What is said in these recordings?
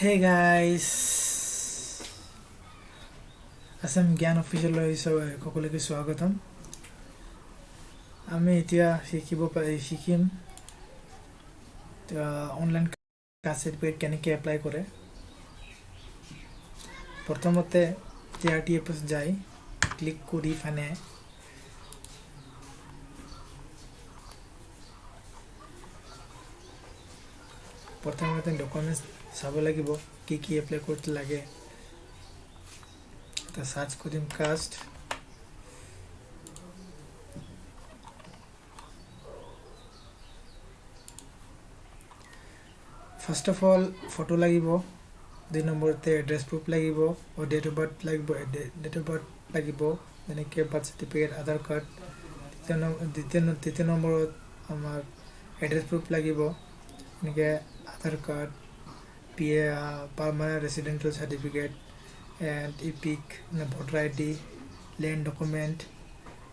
Hey guys, Assam Gyan official সকলোকে স্বাগতম। আমি এতিয়া শিকিম অনলাইন কাষ্ট সাৰ্টিফিকেট কেনেকৈ এপ্লাই কৰে। প্ৰথমতে TRTFS যাই ক্লিক কৰি ফানে প্ৰথমতে ডকুমেণ্টছ চাব লাগিব কি এপ্লাই কৰতে লাগে। তো সাৰ্চ কৰিম caste, first of all photo লাগিব, 2 নম্বৰতে এড্ৰেছ প্ৰুফ লাগিব আৰু ডেট অফ বাৰ্থ লাগিব যেনেকৈ বাৰ্থ চাৰ্টিফিকেট, আধাৰ কাৰ্ড। দ্বিতীয় নম্বৰত আমাৰ এড্ৰেছ প্ৰুফ লাগিব এনেকৈ আধাৰ card, permanent residential certificate and EPIC, voter ID, land document,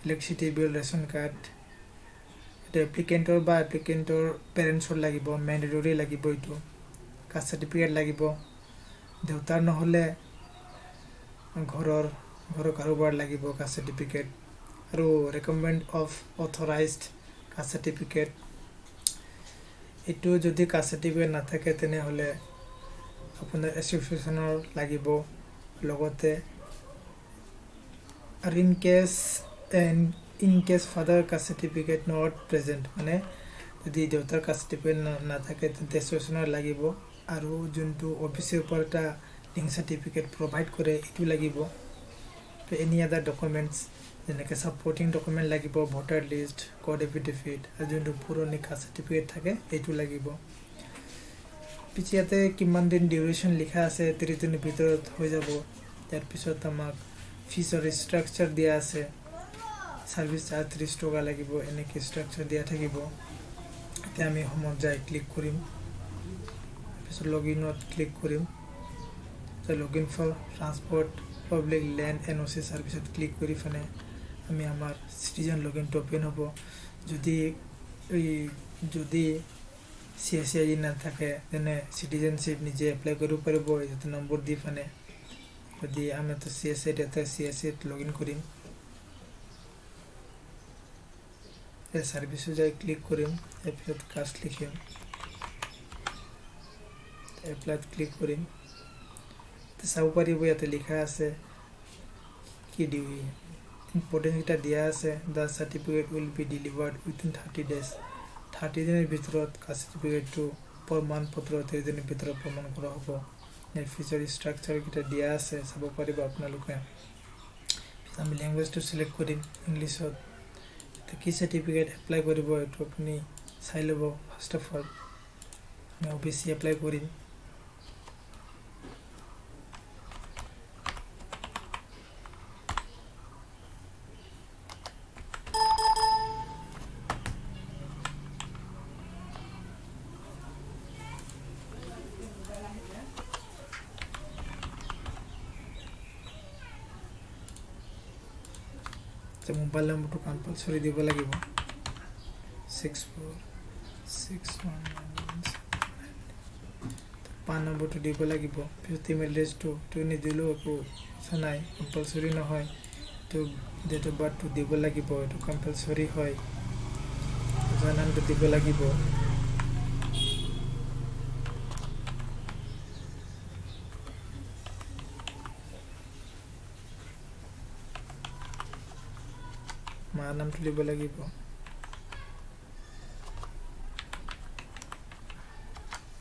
electricity bill, ration card। এটা এপ্লিকেণ্টৰ বা এপ্লিকেণ্টৰ পেৰেণ্টছৰ লাগিব, মেণ্ডেটৰী লাগিব। এইটো কাষ্ট চাৰ্টিফিকেট লাগিব, দেউতাৰ নহ'লে ঘৰৰ কাৰোবাৰ লাগিব কাষ্ট চাৰ্টিফিকেট, আৰু recommend of authorised caste certificate. এইটো যদি কাষ্ট চাৰ্টিফিকেট নাথাকে তেনেহ'লে আপোনাৰ এছ'চিয়েশ্যনৰ লাগিব লগতে। আৰু in case father caste certificate not present, মানে যদি দেউতাৰ কাষ্ট চাৰ্টিফিকেট নাথাকে তেন্তে এছ'চিয়েশ্যনৰ লাগিব। আৰু যোনটো অফিচৰ পৰা এটা লিংক চাৰ্টিফিকেট প্ৰভাইড কৰে এইটো লাগিব। এনি আদাৰ ডকুমেণ্টছ যেনেকৈ ছাপৰ্টিং ডকুমেণ্ট লাগিব, ভোটাৰ লিষ্ট, কোড এফিডেভিট, আৰু যোনটো পুৰণি কাষ্ট চাৰ্টিফিকেট থাকে এইটো লাগিব। পিছে ইয়াতে কিমান দিন ডিউৰেশ্যন লিখা আছে, 30 দিনৰ ভিতৰত হৈ যাব। তাৰপিছত আমাক ফিজৰ ষ্ট্ৰাকচাৰ দিয়া আছে, ছাৰ্ভিচ চাৰ্জ 30 টকা লাগিব, এনেকৈ ষ্ট্ৰাকচাৰ দিয়া থাকিব। এতিয়া আমি হোমত যাই ক্লিক কৰিম, তাৰপিছত লগইনত ক্লিক কৰিম। Login for transport public land NOC ছাৰ্ভিচত ক্লিক কৰি ফানে আমি আমাৰ চিটিজেন লগইনটো অ'পেন হ'ব। যদি CSI নাথাকে তেনে চিটিজেনশ্বিপ নিজে এপ্লাই কৰিব পাৰিব এইটো নম্বৰ দি ফানে। যদি আমিতো CSI ডাটা CSIত লগইন কৰিম, এই ছাৰ্ভিচত যাই ক্লিক কৰিম, তাৰপিছত কাষ্ট লিখিম, এপ্লাইত ক্লিক কৰিম। চাব পাৰিব ইয়াতে লিখা আছে কি ইম্পৰ্টেণ্টকেইটা দিয়া আছে। The certificate will be delivered within 30 days। 30 দিনৰ ভিতৰত কাষ্ট চাৰ্টিফিকেটটো প্ৰমাণ পত্ৰ 30 দিনৰ ভিতৰত প্ৰমাণ কৰা হ'ব। ইয়াৰ ফিচাৰ ষ্ট্ৰাকচাৰকেইটা দিয়া আছে, চাব পাৰিব আপোনালোকে। আমি লেংগুৱেজটো চিলেক্ট কৰিম ইংলিছত। কি চাৰ্টিফিকেট এপ্লাই কৰিব এইটো আপুনি চাই ল'ব। ফাৰ্ষ্ট অফ অল আমি OBC এপ্লাই কৰিম। মোবাইল নম্বৰটো কম্পালচৰি দিব লাগিব, 646199। পান নম্বৰটো দিব লাগিব। পিছত ইমেইল এড্ৰেছটো নিদিলেও একো কথা নাই, কম্পালচৰি নহয়। এইটো ডেট অফ বাৰ্থটো দিব লাগিব, এইটো কম্পালচৰি হয়। নামটো দিব লাগিব। মাৰ নামটো দিব লাগিব।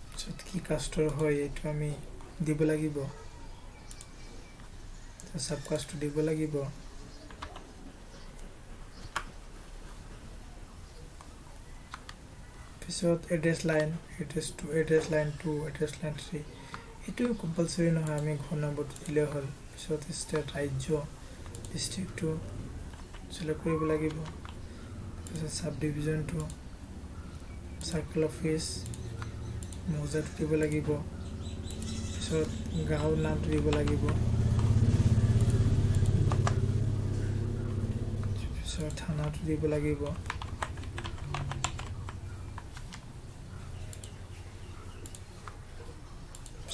পিছত কি কাষ্টৰ হয় এইটো আমি দিব লাগিব, চাব কাষ্টটো দিব লাগিব। পিছত address line, address 2, address line 2, address line 3 এইটো কম্পালচৰি নহয়, আমি ঘৰ নম্বৰটো দিলেই হ'ল। পিছত ষ্টেট, ৰাজ্য, ডিষ্ট্ৰিক্টটো চিলেক্ট কৰিব লাগিব। তাৰপিছত চাব ডিভিজনটো, চাৰ্কল অফিচ, মৌজাটো দিব লাগিব। পিছত গাঁৱৰ নামটো দিব লাগিব। পিছত থানাটো দিব লাগিব।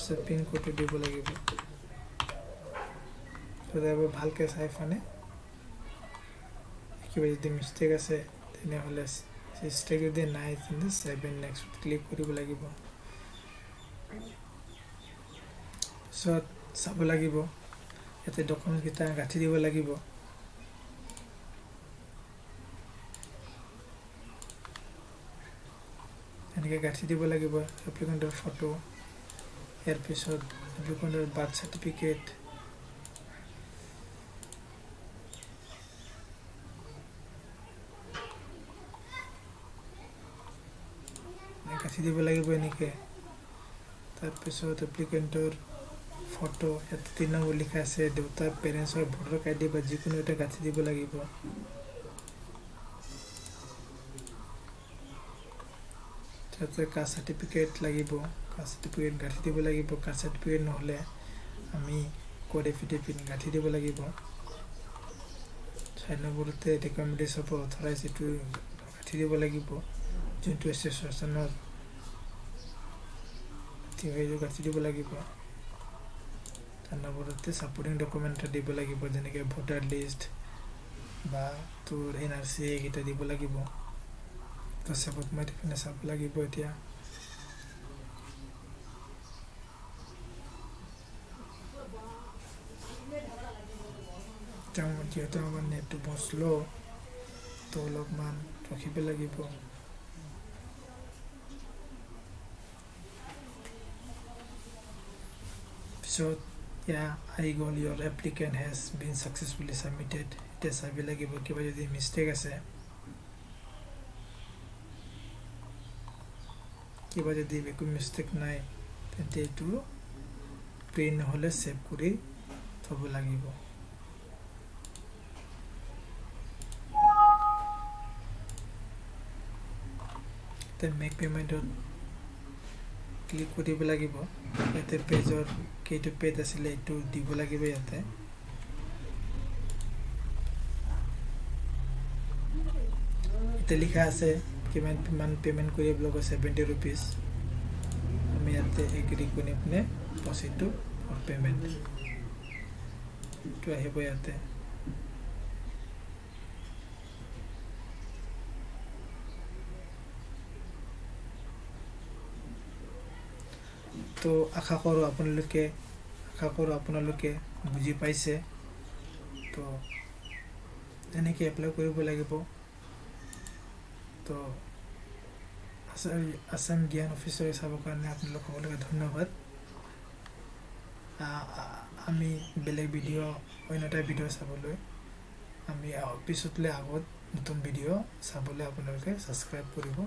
তাৰপিছত পিন কোডটো দিব লাগিব সদায় ভালকৈ চাই ফানে কিবা যদি মিষ্টেক আছে তেনেহ'লে মিষ্টেক যদি নাই তেন্তে সেভ এণ্ড নেক্সট ক্লিক কৰিব লাগিব পিছত চাব লাগিব ইয়াতে ডকুমেণ্টকেইটা গাঁঠি দিব লাগিব এনেকৈ গাঁঠি দিব লাগিব এপ্লিকেণ্টৰ ফটো ইয়াৰ পিছত এপ্লিকেণ্টৰ বাৰ্থ চাৰ্টিফিকেট গাঁঠি দিব লাগিব এনেকৈ তাৰপিছত এপ্লিকেণ্টৰ ফটো ইয়াত 3 নম্বৰ লিখা আছে দেউতাৰ পেৰেণ্টছৰ ভোটাৰ কাৰ্ড বা যিকোনো এটা গাঁঠি দিব লাগিব তাৰপিছত কাষ্ট চাৰ্টিফিকেট লাগিব কাষ্ট চাৰ্টিফিকেট গাঁঠি দিব লাগিব কাষ্ট চাৰ্টিফিকেট নহ'লে আমি কোড এফিডেভিট গাঁঠি দিব লাগিব 6 নম্বৰতে ৰিকমেণ্ডেশ্যন অফ অথৰাইজ এইটো গাঁঠি দিব লাগিব যোনটো এছ'চিয়েশ্যনৰ গাঁঠি দিব লাগিব 4 নম্বৰতে ছাপোৰ্টিং ডকুমেণ্ট দিব লাগিব যেনেকৈ ভোটাৰ লিষ্ট বা তোৰ NRC এইকেইটা দিব লাগিব তো সবত মই টিপিনে চাব লাগিব এতিয়া যিহেতু আমাৰ নেটটো বহুত শ্ল' তো অলপমান ৰখিব লাগিব পিছত আহি গ'ল your applicant has been successfully submitted এতিয়া চাব লাগিব কিবা যদি মিষ্টেক আছে কিবা যদি একো মিষ্টেক নাই তেন্তে এইটো প্ৰিণ্ট নহ'লে সেভ কৰি থ'ব লাগিব মেক পেমেণ্টত ক্লিক কৰিব লাগিব ইয়াতে পেজৰ কেইটো পেজ আছিলে এইটো দিব লাগিব ইয়াতে এতিয়া লিখা আছে কিমান পেমেণ্ট কৰিব লাগিব 70 rupees আমি ইয়াতে এগ্ৰি কৰি পিনে প্ৰচিড টু ফৰ পেমেণ্ট এইটো আহিব ইয়াতে তো আশা কৰোঁ আপোনালোকে বুজি পাইছে তো এনেকৈ এপ্লাই কৰিব লাগিব তো আসাম জ্ঞান অফিচৰ চাবৰ কাৰণে আপোনালোক সকলোকে ধন্যবাদ আমি বেলেগ ভিডিঅ' অন্য এটা ভিডিঅ' চাবলৈ আমি পিছতলৈ আগত নতুন ভিডিঅ' চাবলৈ আপোনালোকে ছাবস্ক্ৰাইব কৰিব